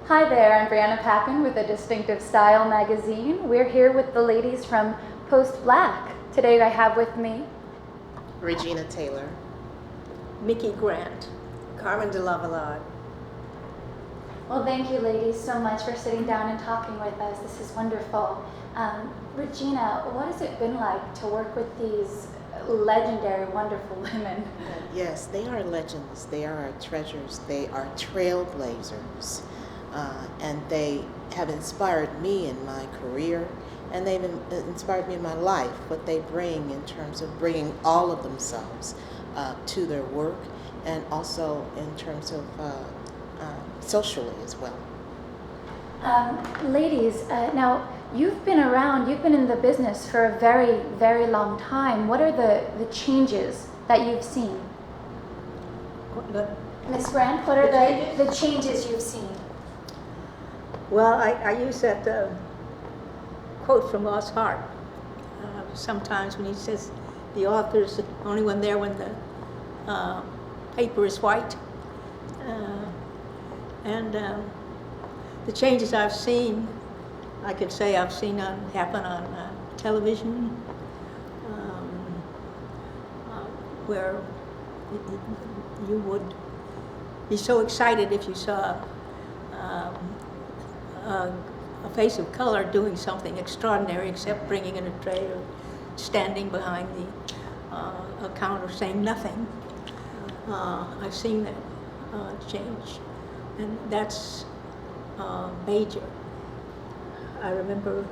Hi there, I'm Brianna Packen with A Distinctive Style magazine. We're here with the ladies from Post Black. Today I have with me Regina Taylor, Mickey Grant, Carmen DeLavallade. Well, thank you ladies so much for sitting down and talking with us. This is wonderful. Regina, what has it been like to work with these legendary, wonderful women? Yes, they are legends. They are our treasures. They are trailblazers. And they have inspired me in my career, and they've inspired me in my life, what they bring in terms of bringing all of themselves to their work, and also in terms of socially as well. Ladies, now you've been around, you've been in the business for a very, very long time. What are the changes that you've seen? Ms. Grant, what are the changes you've seen? Well, I use that quote from Lost Heart sometimes when he says the author's the only one there when the paper is white. And the changes I've seen, I could say I've seen happen on television, where you would be so excited if you saw a face of color doing something extraordinary, except bringing in a tray or standing behind the counter saying nothing. I've seen that change, and that's major. I remember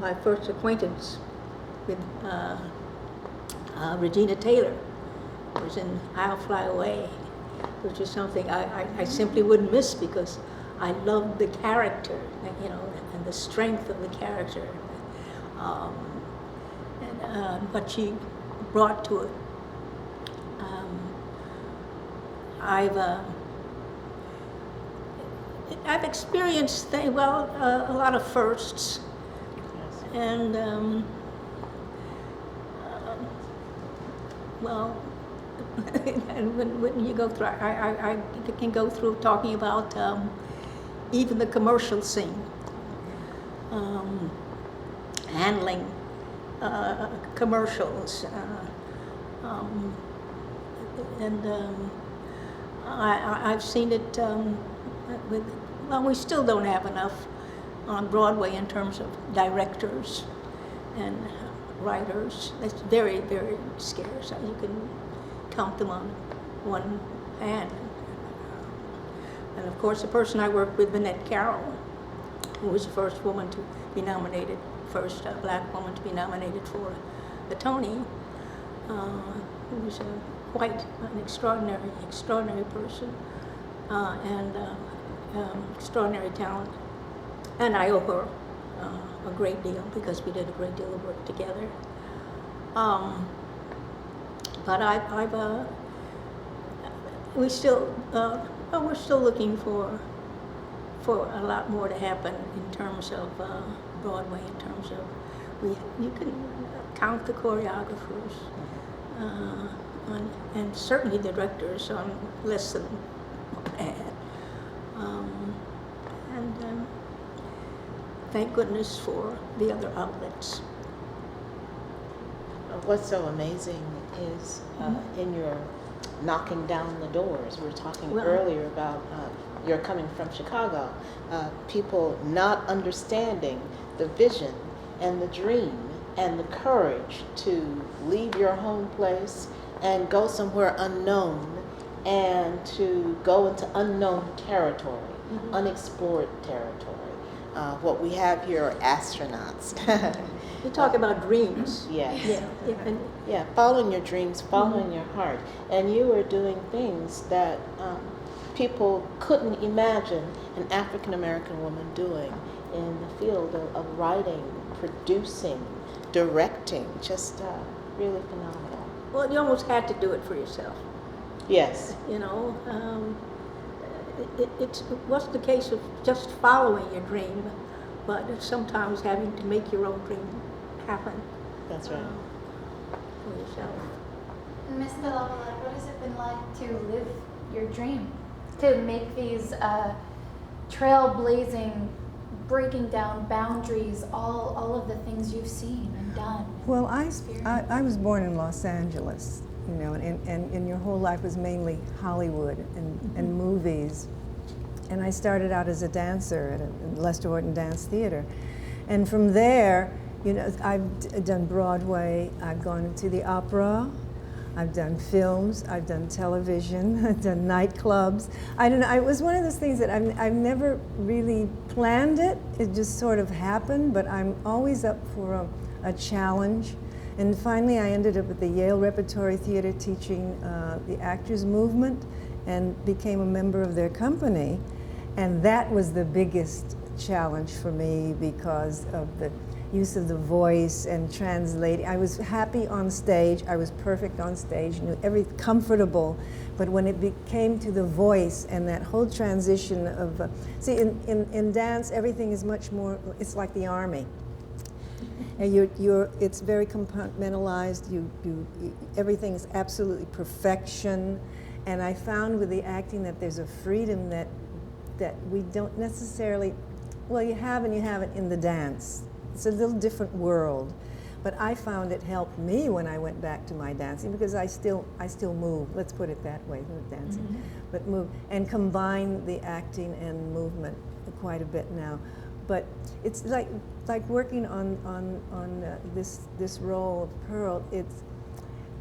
my first acquaintance with Regina Taylor was in I'll Fly Away, which is something I simply wouldn't miss because I loved the character, and the strength of the character, and what she brought to it. I've experienced a lot of firsts, and and when you go through, I can go through talking about even the commercial scene, handling commercials, and I've seen it we still don't have enough on Broadway in terms of directors and writers. It's very, very scarce. You can count them on one hand. And of course, the person I worked with, Vinette Carroll, who was the first woman to be nominated, first black woman to be nominated for the Tony, who was quite an extraordinary person, and extraordinary talent. And I owe her a great deal because we did a great deal of work together. But we're still looking for a lot more to happen in terms of Broadway. In terms of you can count the choreographers and certainly the directors on less than one hand. And thank goodness for the other outlets. What's so amazing is in your knocking down the doors. We were talking earlier about you're coming from Chicago. People not understanding the vision and the dream and the courage to leave your home place and go somewhere unknown and to go into unknown territory, unexplored territory. What we have here are astronauts. You talk about dreams. Yes. Yeah, following your dreams, following your heart. And you are doing things that people couldn't imagine an African American woman doing in the field of writing, producing, directing. Just really phenomenal. Well, you almost had to do it for yourself. Yes. It wasn't the case of just following your dream, but sometimes having to make your own dream happen. That's right. For yourself. Ms. DeLavallade, what has it been like to live your dream? To make these trailblazing, breaking down boundaries, all of the things you've seen and done. Well, I was born in Los Angeles, you know, and your whole life was mainly Hollywood and movies. And I started out as a dancer at a Lester Horton Dance Theater. And from there, you know, I've done Broadway, I've gone to the opera, I've done films, I've done television, I've done nightclubs. I don't know, it was one of those things that I've never really planned it. It just sort of happened, but I'm always up for a challenge. And finally I ended up at the Yale Repertory Theater teaching the actors movement and became a member of their company. And that was the biggest challenge for me because of the use of the voice and translating. I was happy on stage, I was perfect on stage, knew comfortable, but when it came to the voice and that whole transition of, see in dance everything is much more, it's like the army. And it's very compartmentalized, everything is absolutely perfection, and I found with the acting that there's a freedom that we don't necessarily, well, you have and you haven't in the dance. It's a little different world, but I found it helped me when I went back to my dancing because I still move. Let's put it that way, not dancing, but move and combine the acting and movement quite a bit now. But it's like working on this role of Pearl.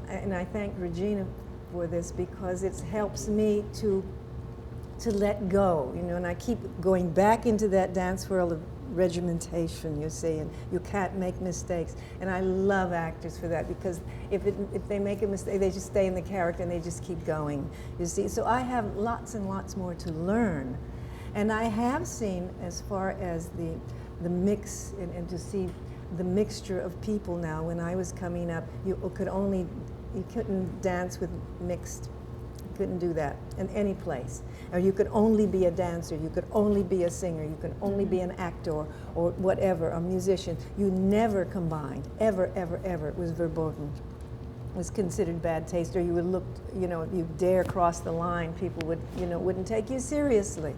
And I thank Regina for this because it helps me to let go, you know. And I keep going back into that dance world of regimentation, you see, and you can't make mistakes. And I love actors for that because if they make a mistake, they just stay in the character and they just keep going, you see. So I have lots and lots more to learn. And I have seen, as far as the mix and to see the mixture of people now. When I was coming up, you couldn't dance with mixed. Couldn't do that in any place. Or you could only be a dancer, you could only be a singer, you could only be an actor or whatever, a musician. You never combined, ever, ever, ever. It was verboten. It was considered bad taste, or you would look, you know, if you dare cross the line, people would, you know, wouldn't take you seriously.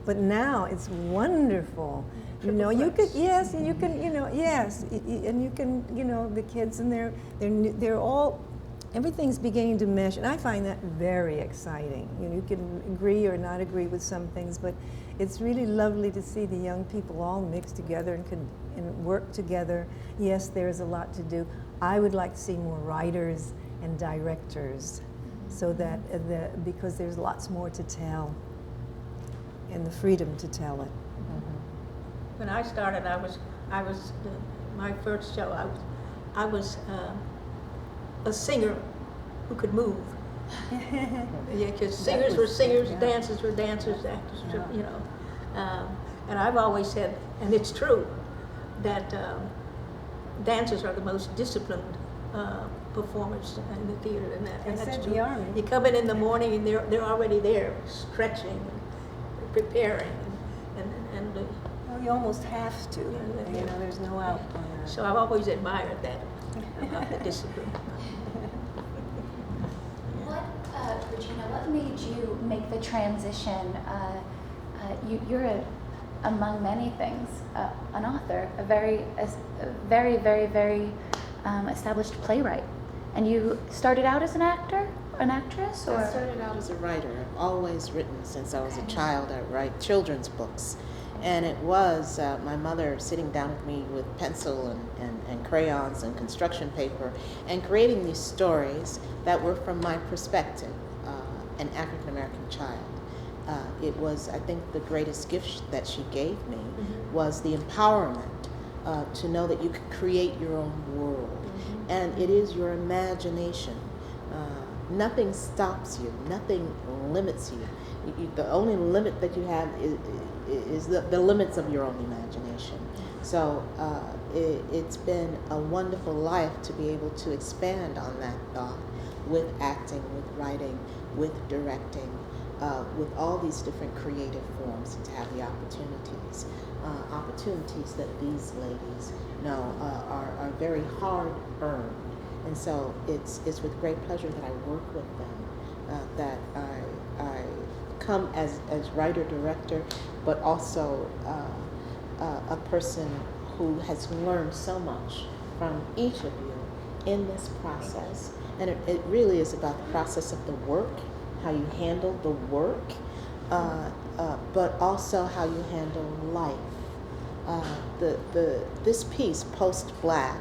But now it's wonderful. You know, you could, yes, and you can, you know, yes, and you can, you know, the kids and they're all, everything's beginning to mesh, and I find that very exciting. You know, you can agree or not agree with some things, but it's really lovely to see the young people all mixed together and work together. Yes, there's a lot to do. I would like to see more writers and directors, so that because there's lots more to tell, and the freedom to tell it. When I started, my first show, I was a singer who could move. Yeah, because singers were singers, yeah. Dancers were dancers, actors, yeah. You know. And I've always said, and it's true, that dancers are the most disciplined performers in the theater. And that's true. You come in the morning and they're already there, stretching, and preparing, and well, you almost have to. You know, there's no out on that. So I've always admired that about the discipline. Regina, what made you make the transition? You're among many things, an author, a very established playwright, and you started out as an actress, or? I started out as a writer. I've always written since I was a child. I write children's books. And it was my mother sitting down with me with pencil and crayons and construction paper and creating these stories that were from my perspective, an African American child. It was, I think, the greatest gift that she gave me was the empowerment to know that you can create your own world. And it is your imagination. Nothing stops you, nothing limits you. The only limit that you have is the limits of your own imagination. So it's been a wonderful life to be able to expand on that thought with acting, with writing, with directing, with all these different creative forms, and to have the opportunities that these ladies know are very hard earned. And so it's with great pleasure that I work with them, that I come as writer-director, but also a person who has learned so much from each of you in this process. And it really is about the process of the work, how you handle the work, but also how you handle life. This piece, Post-Black,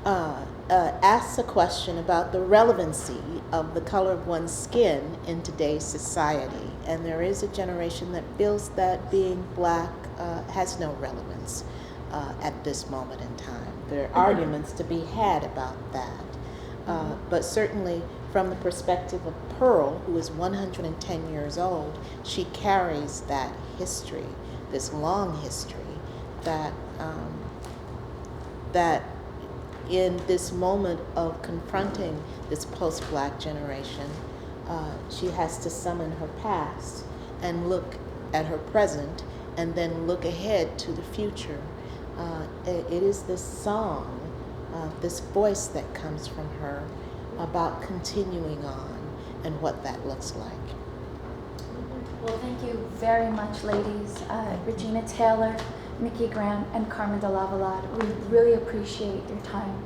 asks a question about the relevancy of the color of one's skin in today's society. And there is a generation that feels that being Black has no relevance at this moment in time. There are arguments to be had about that. But certainly from the perspective of Pearl, who is 110 years old, she carries that history, this long history, that in this moment of confronting this post-Black generation, she has to summon her past and look at her present and then look ahead to the future. It is this song, this voice that comes from her about continuing on and what that looks like. Well, thank you very much, ladies. Regina Taylor, Mickey Grant, and Carmen DeLavallade. We really appreciate your time.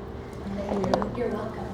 You're welcome.